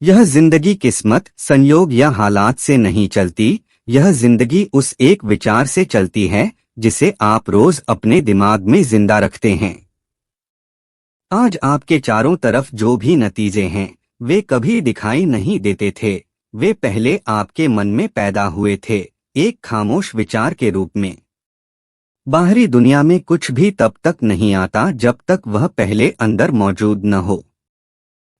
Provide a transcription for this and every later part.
यह जिंदगी किस्मत, संयोग या हालात से नहीं चलती। यह जिंदगी उस एक विचार से चलती है जिसे आप रोज अपने दिमाग में जिंदा रखते हैं। आज आपके चारों तरफ जो भी नतीजे हैं वे कभी दिखाई नहीं देते थे। वे पहले आपके मन में पैदा हुए थे, एक खामोश विचार के रूप में। बाहरी दुनिया में कुछ भी तब तक नहीं आता जब तक वह पहले अंदर मौजूद न हो।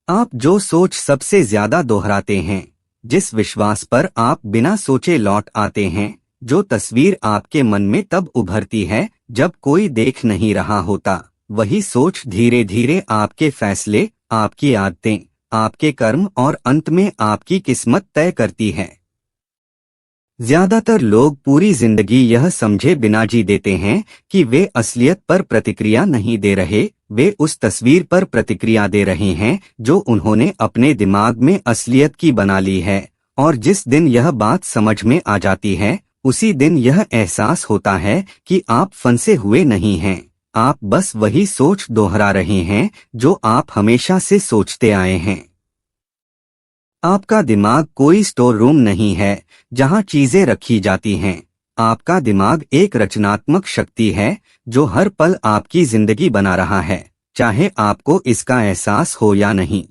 आप जो सोच सबसे ज्यादा दोहराते हैं, जिस विश्वास पर आप बिना सोचे लौट आते हैं, जो तस्वीर आपके मन में तब उभरती है जब कोई देख नहीं रहा होता, वही सोच धीरे धीरे आपके फैसले, आपकी आदतें, आपके कर्म और अंत में आपकी किस्मत तय करती है। ज्यादातर लोग पूरी जिंदगी यह समझे बिना जी देते हैं कि वे असलियत पर प्रतिक्रिया नहीं दे रहे, वे उस तस्वीर पर प्रतिक्रिया दे रहे हैं जो उन्होंने अपने दिमाग में असलियत की बना ली है। और जिस दिन यह बात समझ में आ जाती है, उसी दिन यह एहसास होता है कि आप फंसे हुए नहीं हैं, आप बस वही सोच दोहरा रहे हैं जो आप हमेशा से सोचते आए हैं। आपका दिमाग कोई स्टोर रूम नहीं है जहां चीजें रखी जाती हैं। आपका दिमाग एक रचनात्मक शक्ति है जो हर पल आपकी जिंदगी बना रहा है, चाहे आपको इसका एहसास हो या नहीं।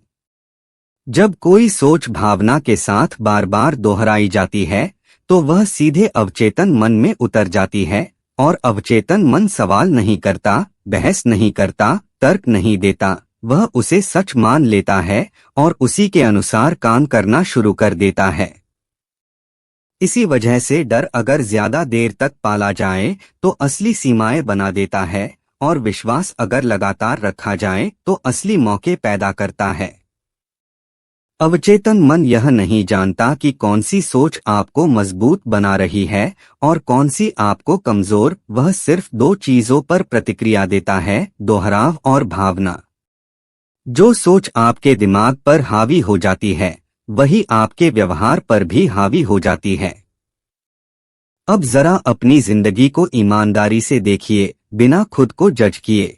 जब कोई सोच भावना के साथ बार बार दोहराई जाती है तो वह सीधे अवचेतन मन में उतर जाती है, और अवचेतन मन सवाल नहीं करता, बहस नहीं करता, तर्क नहीं देता, वह उसे सच मान लेता है और उसी के अनुसार काम करना शुरू कर देता है। इसी वजह से डर अगर ज्यादा देर तक पाला जाए तो असली सीमाएं बना देता है, और विश्वास अगर लगातार रखा जाए तो असली मौके पैदा करता है। अवचेतन मन यह नहीं जानता कि कौन सी सोच आपको मजबूत बना रही है और कौन सी आपको कमजोर। वह सिर्फ दो चीजों पर प्रतिक्रिया देता है, दोहराव और भावना। जो सोच आपके दिमाग पर हावी हो जाती है वही आपके व्यवहार पर भी हावी हो जाती है। अब जरा अपनी जिंदगी को ईमानदारी से देखिए, बिना खुद को जज किए।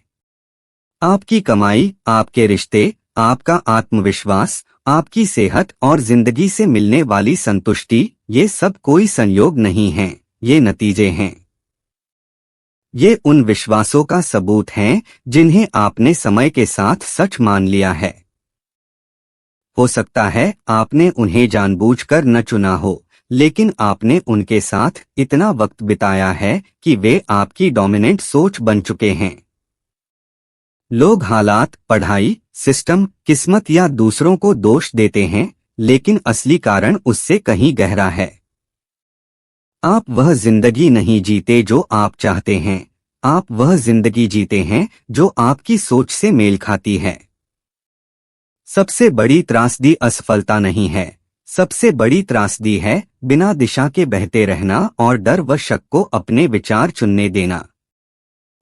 आपकी कमाई, आपके रिश्ते, आपका आत्मविश्वास, आपकी सेहत और जिंदगी से मिलने वाली संतुष्टि, ये सब कोई संयोग नहीं है, ये नतीजे हैं। ये उन विश्वासों का सबूत हैं जिन्हें आपने समय के साथ सच मान लिया है। हो सकता है आपने उन्हें जानबूझकर न चुना हो, लेकिन आपने उनके साथ इतना वक्त बिताया है कि वे आपकी डोमिनेंट सोच बन चुके हैं। लोग हालात, पढ़ाई, सिस्टम, किस्मत या दूसरों को दोष देते हैं, लेकिन असली कारण उससे कहीं गहरा है। आप वह जिंदगी नहीं जीते जो आप चाहते हैं, आप वह जिंदगी जीते हैं जो आपकी सोच से मेल खाती है। सबसे बड़ी त्रासदी असफलता नहीं है, सबसे बड़ी त्रासदी है बिना दिशा के बहते रहना और डर व शक को अपने विचार चुनने देना।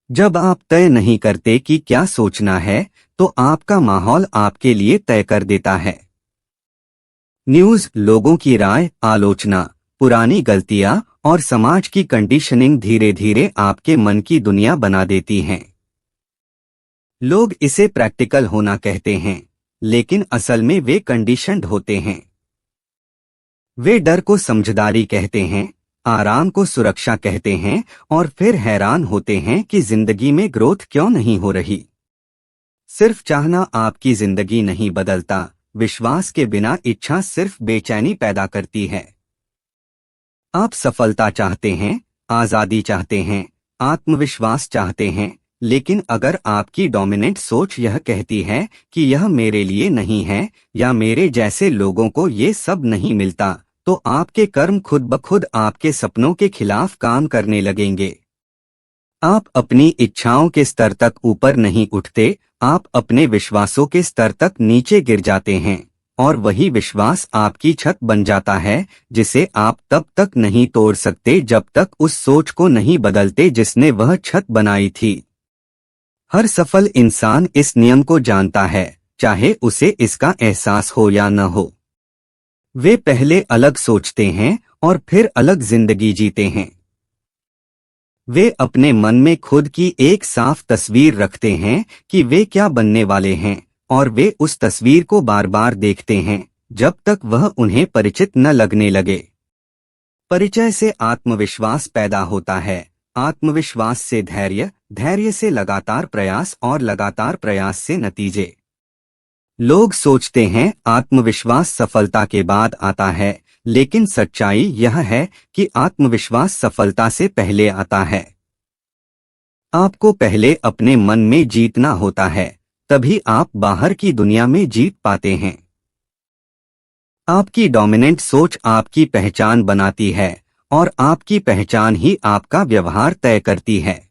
जब आप तय नहीं करते कि क्या सोचना है तो आपका माहौल आपके लिए तय कर देता है। न्यूज़, लोगों की राय, आलोचना, पुरानी गलतियां और समाज की कंडीशनिंग धीरे धीरे आपके मन की दुनिया बना देती हैं। लोग इसे प्रैक्टिकल होना कहते हैं, लेकिन असल में वे कंडीशन्ड होते हैं। वे डर को समझदारी कहते हैं, आराम को सुरक्षा कहते हैं और फिर हैरान होते हैं कि जिंदगी में ग्रोथ क्यों नहीं हो रही। सिर्फ चाहना आपकी जिंदगी नहीं बदलता, विश्वास के बिना इच्छा सिर्फ बेचैनी पैदा करती है। आप सफलता चाहते हैं, आजादी चाहते हैं, आत्मविश्वास चाहते हैं, लेकिन अगर आपकी डोमिनेंट सोच यह कहती है कि यह मेरे लिए नहीं है या मेरे जैसे लोगों को ये सब नहीं मिलता, तो आपके कर्म खुद ब खुद आपके सपनों के खिलाफ काम करने लगेंगे। आप अपनी इच्छाओं के स्तर तक ऊपर नहीं उठते, आप अपने विश्वासों के स्तर तक नीचे गिर जाते हैं, और वही विश्वास आपकी छत बन जाता है जिसे आप तब तक नहीं तोड़ सकते जब तक उस सोच को नहीं बदलते जिसने वह छत बनाई थी। हर सफल इंसान इस नियम को जानता है, चाहे उसे इसका एहसास हो या न हो। वे पहले अलग सोचते हैं और फिर अलग जिंदगी जीते हैं। वे अपने मन में खुद की एक साफ तस्वीर रखते हैं कि वे क्या बनने वाले हैं, और वे उस तस्वीर को बार बार देखते हैं, जब तक वह उन्हें परिचित न लगने लगे। परिचय से आत्मविश्वास पैदा होता है, आत्मविश्वास से धैर्य, धैर्य से लगातार प्रयास और लगातार प्रयास से नतीजे। लोग सोचते हैं आत्मविश्वास सफलता के बाद आता है, लेकिन सच्चाई यह है कि आत्मविश्वास सफलता से पहले आता है। आपको पहले अपने मन में जीतना होता है, तभी आप बाहर की दुनिया में जीत पाते हैं। आपकी डोमिनेंट सोच आपकी पहचान बनाती है और आपकी पहचान ही आपका व्यवहार तय करती है।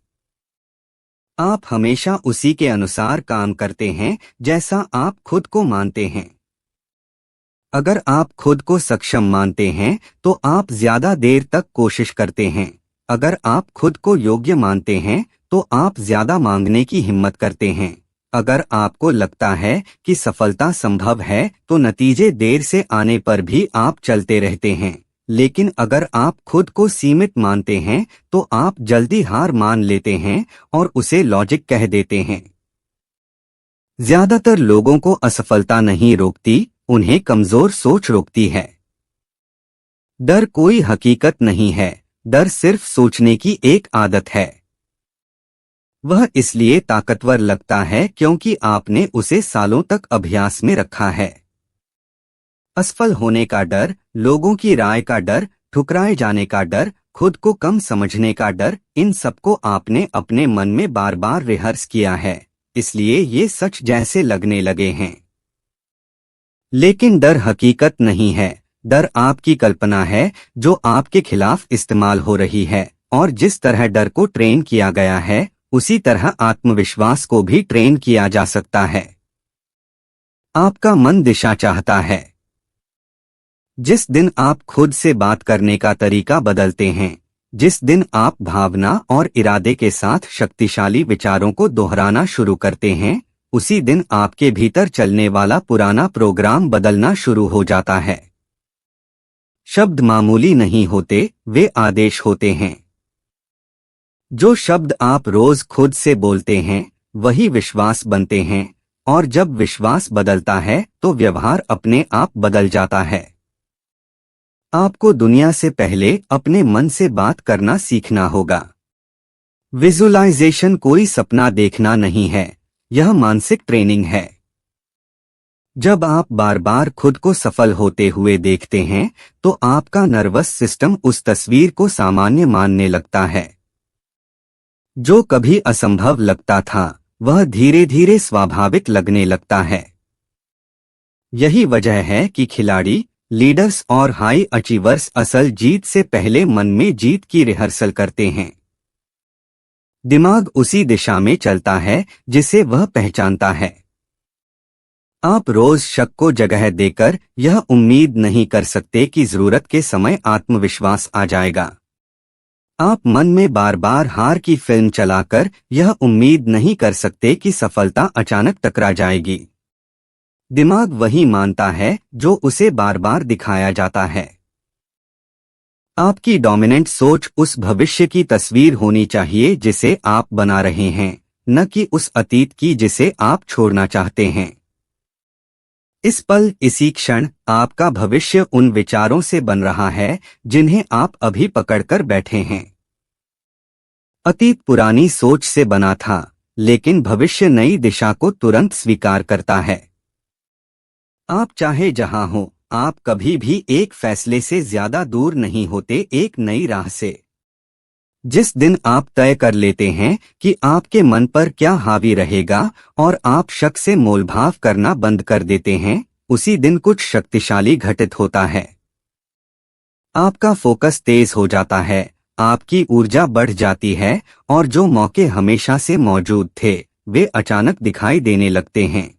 आप हमेशा उसी के अनुसार काम करते हैं जैसा आप खुद को मानते हैं। अगर आप खुद को सक्षम मानते हैं तो आप ज्यादा देर तक कोशिश करते हैं। अगर आप खुद को योग्य मानते हैं तो आप ज्यादा मांगने की हिम्मत करते हैं। अगर आपको लगता है कि सफलता संभव है तो नतीजे देर से आने पर भी आप चलते रहते हैं। लेकिन अगर आप खुद को सीमित मानते हैं तो आप जल्दी हार मान लेते हैं और उसे लॉजिक कह देते हैं। ज्यादातर लोगों को असफलता नहीं रोकती, उन्हें कमजोर सोच रोकती है। डर कोई हकीकत नहीं है, डर सिर्फ सोचने की एक आदत है। वह इसलिए ताकतवर लगता है क्योंकि आपने उसे सालों तक अभ्यास में रखा है। असफल होने का डर, लोगों की राय का डर, ठुकराए जाने का डर, खुद को कम समझने का डर, इन सबको आपने अपने मन में बार बार रिहर्स किया है, इसलिए ये सच जैसे लगने लगे हैं। लेकिन डर हकीकत नहीं है, डर आपकी कल्पना है जो आपके खिलाफ इस्तेमाल हो रही है। और जिस तरह डर को ट्रेन किया गया है उसी तरह आत्मविश्वास को भी ट्रेन किया जा सकता है। आपका मन दिशा चाहता है। जिस दिन आप खुद से बात करने का तरीका बदलते हैं, जिस दिन आप भावना और इरादे के साथ शक्तिशाली विचारों को दोहराना शुरू करते हैं, उसी दिन आपके भीतर चलने वाला पुराना प्रोग्राम बदलना शुरू हो जाता है। शब्द मामूली नहीं होते, वे आदेश होते हैं। जो शब्द आप रोज खुद से बोलते हैं वही विश्वास बनते हैं, और जब विश्वास बदलता है तो व्यवहार अपने आप बदल जाता है। आपको दुनिया से पहले अपने मन से बात करना सीखना होगा। विजुअलाइजेशन कोई सपना देखना नहीं है, यह मानसिक ट्रेनिंग है। जब आप बार बार खुद को सफल होते हुए देखते हैं तो आपका नर्वस सिस्टम उस तस्वीर को सामान्य मानने लगता है। जो कभी असंभव लगता था वह धीरे धीरे स्वाभाविक लगने लगता है। यही वजह है कि खिलाड़ी, लीडर्स और हाई अचीवर्स असल जीत से पहले मन में जीत की रिहर्सल करते हैं। दिमाग उसी दिशा में चलता है जिसे वह पहचानता है। आप रोज शक को जगह देकर यह उम्मीद नहीं कर सकते कि जरूरत के समय आत्मविश्वास आ जाएगा। आप मन में बार बार हार की फिल्म चलाकर यह उम्मीद नहीं कर सकते कि सफलता अचानक टकरा जाएगी। दिमाग वही मानता है जो उसे बार बार दिखाया जाता है। आपकी डोमिनेंट सोच उस भविष्य की तस्वीर होनी चाहिए जिसे आप बना रहे हैं, न कि उस अतीत की जिसे आप छोड़ना चाहते हैं। इस पल, इसी क्षण आपका भविष्य उन विचारों से बन रहा है जिन्हें आप अभी पकड़कर बैठे हैं। अतीत पुरानी सोच से बना था, लेकिन भविष्य नई दिशा को तुरंत स्वीकार करता है। आप चाहे जहां हो, आप कभी भी एक फैसले से ज्यादा दूर नहीं होते एक नई राह से। जिस दिन आप तय कर लेते हैं कि आपके मन पर क्या हावी रहेगा और आप शक से मोलभाव करना बंद कर देते हैं, उसी दिन कुछ शक्तिशाली घटित होता है। आपका फोकस तेज हो जाता है, आपकी ऊर्जा बढ़ जाती है और जो मौके हमेशा से मौजूद थे वे अचानक दिखाई देने लगते हैं।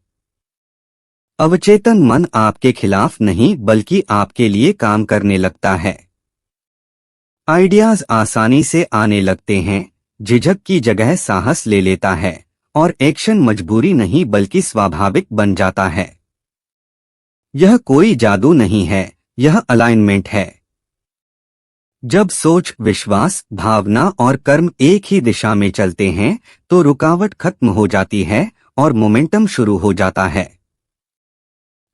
अवचेतन मन आपके खिलाफ नहीं बल्कि आपके लिए काम करने लगता है। आइडियाज आसानी से आने लगते हैं, झिझक की जगह साहस ले लेता है और एक्शन मजबूरी नहीं बल्कि स्वाभाविक बन जाता है। यह कोई जादू नहीं है, यह अलाइनमेंट है। जब सोच, विश्वास, भावना और कर्म एक ही दिशा में चलते हैं तो रुकावट खत्म हो जाती है और मोमेंटम शुरू हो जाता है।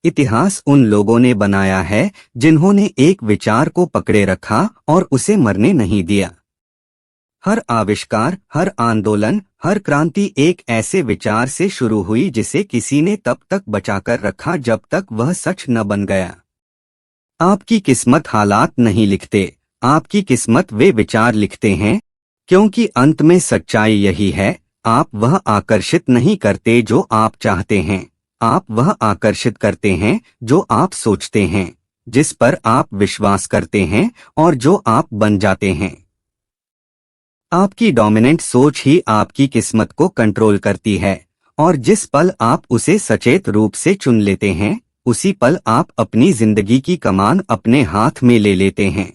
इतिहास उन लोगों ने बनाया है जिन्होंने एक विचार को पकड़े रखा और उसे मरने नहीं दिया। हर आविष्कार, हर आंदोलन, हर क्रांति एक ऐसे विचार से शुरू हुई जिसे किसी ने तब तक बचाकर रखा जब तक वह सच न बन गया। आपकी किस्मत हालात नहीं लिखते, आपकी किस्मत वे विचार लिखते हैं, क्योंकि अंत में सच्चाई यही है, आप वह आकर्षित नहीं करते जो आप चाहते हैं, आप वह आकर्षित करते हैं जो आप सोचते हैं, जिस पर आप विश्वास करते हैं और जो आप बन जाते हैं। आपकी डोमिनेंट सोच ही आपकी किस्मत को कंट्रोल करती है, और जिस पल आप उसे सचेत रूप से चुन लेते हैं, उसी पल आप अपनी जिंदगी की कमान अपने हाथ में ले लेते हैं।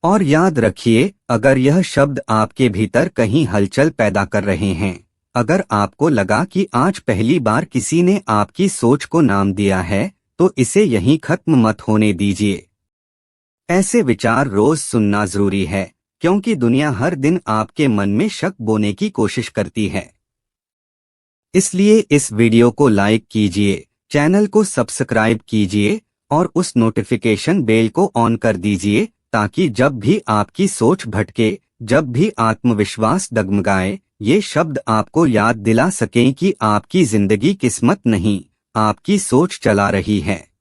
और याद रखिए, अगर यह शब्द आपके भीतर कहीं हलचल पैदा कर रहे हैं, अगर आपको लगा कि आज पहली बार किसी ने आपकी सोच को नाम दिया है, तो इसे यहीं खत्म मत होने दीजिए। ऐसे विचार रोज सुनना जरूरी है, क्योंकि दुनिया हर दिन आपके मन में शक बोने की कोशिश करती है। इसलिए इस वीडियो को लाइक कीजिए, चैनल को सब्सक्राइब कीजिए और उस नोटिफिकेशन बेल को ऑन कर दीजिए, ताकि जब भी आपकी सोच भटके, जब भी आत्मविश्वास डगमगाए, ये शब्द आपको याद दिला सकें कि आपकी जिंदगी किस्मत नहीं, आपकी सोच चला रही है।